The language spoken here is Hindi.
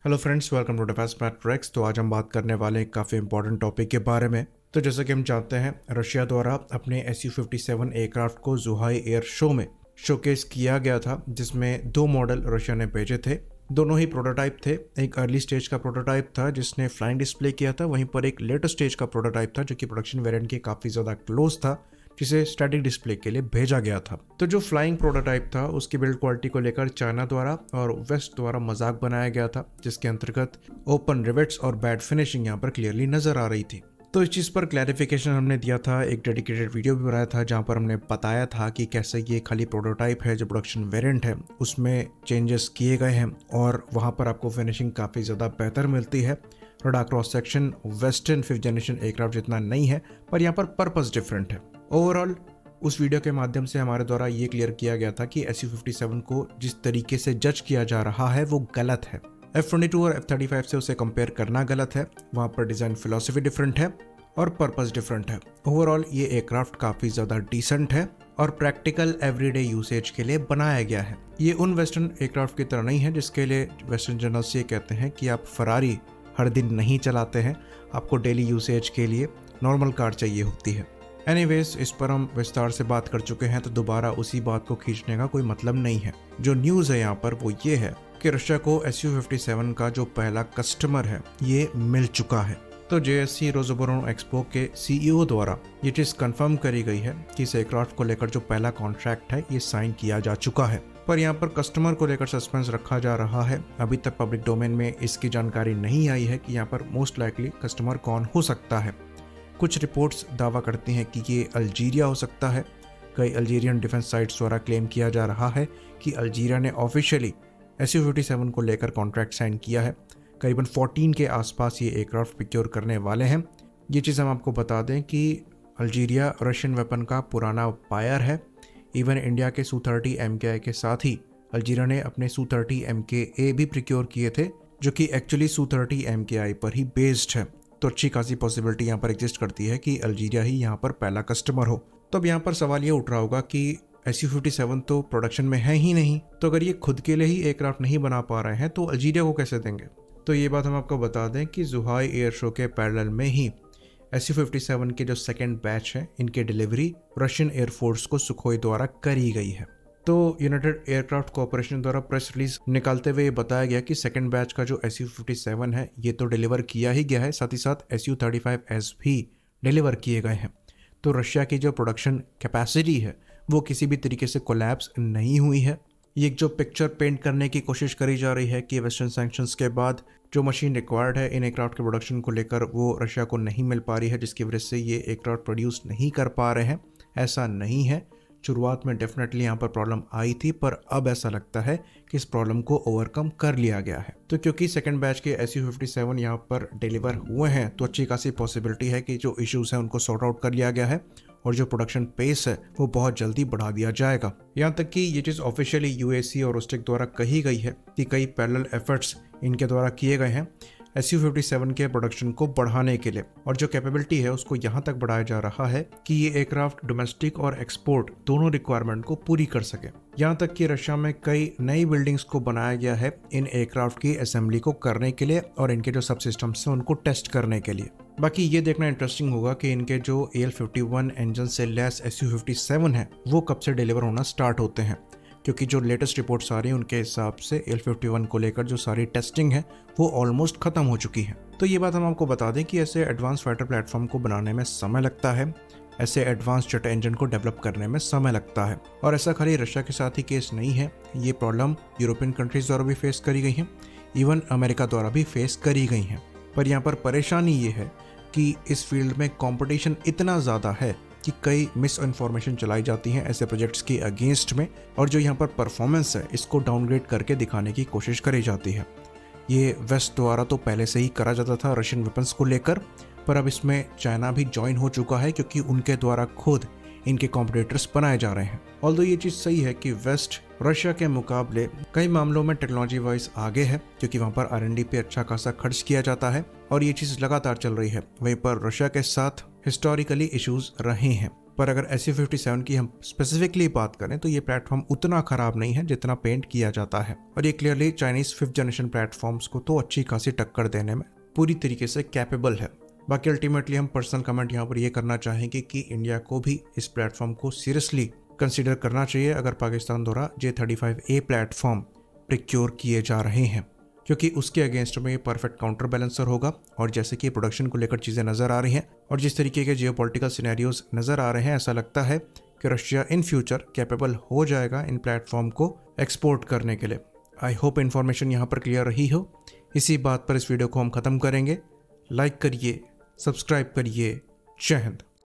Hello friends, welcome to Defence Matrix. तो आज हम बात करने वाले एक काफ़ी इंपॉर्टेंट टॉपिक के बारे में। तो जैसा कि हम जानते हैं, रशिया द्वारा अपने Su-57 एयरक्राफ्ट को जुहाई एयर शो में शोकेस किया गया था, जिसमें दो मॉडल रशिया ने भेजे थे। दोनों ही प्रोटोटाइप थे। एक अर्ली स्टेज का प्रोटोटाइप था जिसने फ्लाइंग डिस्प्ले किया था, वहीं पर एक लेटर स्टेज का प्रोटोटाइप था जो कि प्रोडक्शन वेरिएंट के काफ़ी ज़्यादा क्लोज था, जिसे स्टैटिक डिस्प्ले के लिए भेजा गया था। तो जो फ्लाइंग प्रोटोटाइप था उसकी बिल्ड क्वालिटी को लेकर चाइना द्वारा और वेस्ट द्वारा मजाक बनाया गया था, जिसके अंतर्गत ओपन रिवेट्स और बैड फिनिशिंग यहाँ पर क्लियरली नजर आ रही थी। तो इस चीज़ पर क्लैरिफिकेशन हमने दिया था, एक डेडिकेटेड वीडियो भी बनाया था जहाँ पर हमने बताया था कि कैसे ये खाली प्रोटोटाइप है, जो प्रोडक्शन वेरिएंट है उसमें चेंजेस किए गए हैं और वहाँ पर आपको फिनिशिंग काफ़ी ज़्यादा बेहतर मिलती है। Radar cross section western 5th generation aircraft जितना नहीं है, पर यहाँ पर पर्पस डिफरेंट है। ओवरऑल उस वीडियो के माध्यम से हमारे द्वारा ये क्लियर किया गया था कि Su-57 को जिस तरीके से जज किया जा रहा है वो गलत है। F-22 और F-35 से उसे कंपेयर करना गलत है। वहाँ पर डिज़ाइन फिलॉसफी डिफरेंट है और पर्पस डिफरेंट है। ओवरऑल ये एयरक्राफ्ट काफ़ी ज़्यादा डिसेंट है और प्रैक्टिकल एवरीडे यूसेज के लिए बनाया गया है। ये उन वेस्टर्न एयरक्राफ्ट की तरह नहीं है जिसके लिए वेस्टर्न जर्नल्स ये कहते हैं कि आप फरारी हर दिन नहीं चलाते हैं, आपको डेली यूसेज के लिए नॉर्मल कार चाहिए होती है। एनीवेज, इस पर हम विस्तार से बात कर चुके हैं, तो दोबारा उसी बात को खींचने का कोई मतलब नहीं है। जो न्यूज़ है यहाँ पर वो ये है कि रशिया को Su-57 का जो पहला कस्टमर है ये मिल चुका है। तो JSC रोसोबोरोन एक्सपो के CEO द्वारा ये चीज़ कंफर्म करी गई है कि इस एयरक्राफ्ट को लेकर जो पहला कॉन्ट्रैक्ट है ये साइन किया जा चुका है। पर यहाँ पर कस्टमर को लेकर सस्पेंस रखा जा रहा है। अभी तक पब्लिक डोमेन में इसकी जानकारी नहीं आई है कि यहाँ पर मोस्ट लाइकली कस्टमर कौन हो सकता है। कुछ रिपोर्ट्स दावा करती हैं कि ये अल्जीरिया हो सकता है। कई अल्जीरियन डिफेंस साइट्स द्वारा क्लेम किया जा रहा है कि अल्जीरिया ने ऑफिशियली Su-57 को लेकर कॉन्ट्रैक्ट साइन किया है। करीबन 14 के आसपास ये एयरक्राफ्ट प्रोक्योर करने वाले हैं। ये चीज़ हम आपको बता दें कि अल्जीरिया रशियन वेपन का पुराना बायर है। इवन इंडिया के Su-30 MKI के साथ ही अल्जीरिया ने अपने Su-30 MKA भी प्रोक्योर किए थे, जो कि एक्चुअली Su-30 MKI पर ही बेस्ड है। तो अच्छी खासी पॉसिबिलिटी यहाँ पर एग्जिस्ट करती है कि अल्जीरिया ही यहाँ पर पहला कस्टमर हो। तो अब यहाँ पर सवाल ये उठ रहा होगा कि Su-57 तो प्रोडक्शन में है ही नहीं, तो अगर ये खुद के लिए ही एयरक्राफ्ट नहीं बना पा रहे हैं तो अल्जीरिया को कैसे देंगे। तो ये बात हम आपको बता दें कि जुहाई एयर शो के पैरेलल में ही Su-57 के जो सेकेंड बैच है इनके डिलीवरी रशियन एयरफोर्स को सुखोई द्वारा करी गई है। तो यूनाइटेड एयरक्राफ्ट कॉर्पोरेशन द्वारा प्रेस रिलीज निकालते हुए ये बताया गया कि सेकेंड बैच का जो Su-57 है ये तो डिलीवर किया ही गया है, साथ ही साथ Su-35S भी डिलीवर किए गए हैं। तो रशिया की जो प्रोडक्शन कैपेसिटी है वो किसी भी तरीके से कोलैप्स नहीं हुई है। ये जो पिक्चर पेंट करने की कोशिश करी जा रही है कि वेस्टर्न सैंक्शंस के बाद जो मशीन रिक्वायर्ड है इन एयरक्राफ्ट के प्रोडक्शन को लेकर वो रशिया को नहीं मिल पा रही है, जिसकी वजह से ये एयरक्राफ्ट प्रोड्यूस नहीं कर पा रहे हैं, ऐसा नहीं है। शुरुआत में डेफिनेटली यहाँ पर प्रॉब्लम आई थी, पर अब ऐसा लगता है कि इस प्रॉब्लम को ओवरकम कर लिया गया है। तो क्योंकि सेकंड बैच के Su-57 यहाँ पर डिलीवर हुए हैं तो अच्छी खासी पॉसिबिलिटी है कि जो इश्यूज हैं उनको सॉर्ट आउट कर लिया गया है और जो प्रोडक्शन पेस है वो बहुत जल्दी बढ़ा दिया जाएगा। यहाँ तक कि ये चीज़ ऑफिशियली UAC और रोस्टेक द्वारा कही गई है कि कई पैरेलल एफर्ट्स इनके द्वारा किए गए हैं Su-57 के प्रोडक्शन को बढ़ाने के लिए, और जो कैपेबिलिटी है उसको यहाँ तक बढ़ाया जा रहा है कि ये एयरक्राफ्ट डोमेस्टिक और एक्सपोर्ट दोनों रिक्वायरमेंट को पूरी कर सके। यहाँ तक कि रशिया में कई नई बिल्डिंग्स को बनाया गया है इन एयरक्राफ्ट की असेंबली को करने के लिए और इनके जो सब सिस्टम्स हैं उनको टेस्ट करने के लिए। बाकी ये देखना इंटरेस्टिंग होगा कि इनके जो AL-51 इंजन से लैस Su-57 है वो कब से डिलीवर होना स्टार्ट होते हैं, क्योंकि जो लेटेस्ट रिपोर्ट्स आ रही हैं उनके हिसाब से AL-51 को लेकर जो सारी टेस्टिंग है वो ऑलमोस्ट खत्म हो चुकी है। तो ये बात हम आपको बता दें कि ऐसे एडवांस फाइटर प्लेटफॉर्म को बनाने में समय लगता है, ऐसे एडवांस जेट इंजन को डेवलप करने में समय लगता है। और ऐसा खाली रशिया के साथ ही केस नहीं है, ये प्रॉब्लम यूरोपियन कंट्रीज द्वारा भी फेस करी गई है, इवन अमेरिका द्वारा भी फेस करी गई हैं। पर यहाँ पर परेशानी ये है कि इस फील्ड में कंपटीशन इतना ज़्यादा है कि कई मिस इन्फॉर्मेशन चलाई जाती हैं ऐसे प्रोजेक्ट्स के अगेंस्ट में, और जो यहाँ पर परफॉर्मेंस है इसको डाउनग्रेड करके दिखाने की कोशिश करी जाती है। ये वेस्ट द्वारा तो पहले से ही करा जाता था रशियन वेपन्स को लेकर, पर अब इसमें चाइना भी ज्वाइन हो चुका है क्योंकि उनके द्वारा खुद इनके कॉम्पिटिटर्स बनाए जा रहे हैं। ऑल्दो ये चीज़ सही है कि वेस्ट रशिया के मुकाबले कई मामलों में टेक्नोलॉजी वाइज आगे है, क्योंकि वहाँ पर R&D पे अच्छा खासा खर्च किया जाता है और ये चीज़ लगातार चल रही है। वहीं पर रशिया के साथ हिस्टोरिकली इश्यूज रहे हैं। पर अगर SU57 की हम स्पेसिफिकली बात करें तो ये प्लेटफॉर्म उतना ख़राब नहीं है जितना पेंट किया जाता है, और ये clearly Chinese 5th generation platforms को तो अच्छी खासी टक्कर देने में पूरी तरीके से कैपेबल है। बाकी अल्टीमेटली हम पर्सनल कमेंट यहाँ पर ये करना चाहेंगे कि इंडिया को भी इस प्लेटफॉर्म को सीरियसली कंसीडर करना चाहिए अगर पाकिस्तान द्वारा J35A प्लेटफॉर्म प्रिक्योर किए जा रहे हैं, क्योंकि उसके अगेंस्ट में ये परफेक्ट काउंटर बैलेंसर होगा। और जैसे कि प्रोडक्शन को लेकर चीज़ें नज़र आ रही हैं और जिस तरीके के जियोपॉलिटिकल सिनेरियोज नज़र आ रहे हैं, ऐसा लगता है कि रशिया इन फ्यूचर कैपेबल हो जाएगा इन प्लेटफॉर्म को एक्सपोर्ट करने के लिए। आई होप इन्फॉर्मेशन यहाँ पर क्लियर रही हो। इसी बात पर इस वीडियो को हम ख़त्म करेंगे। लाइक करिए, सब्सक्राइब करिए। जय हिंद।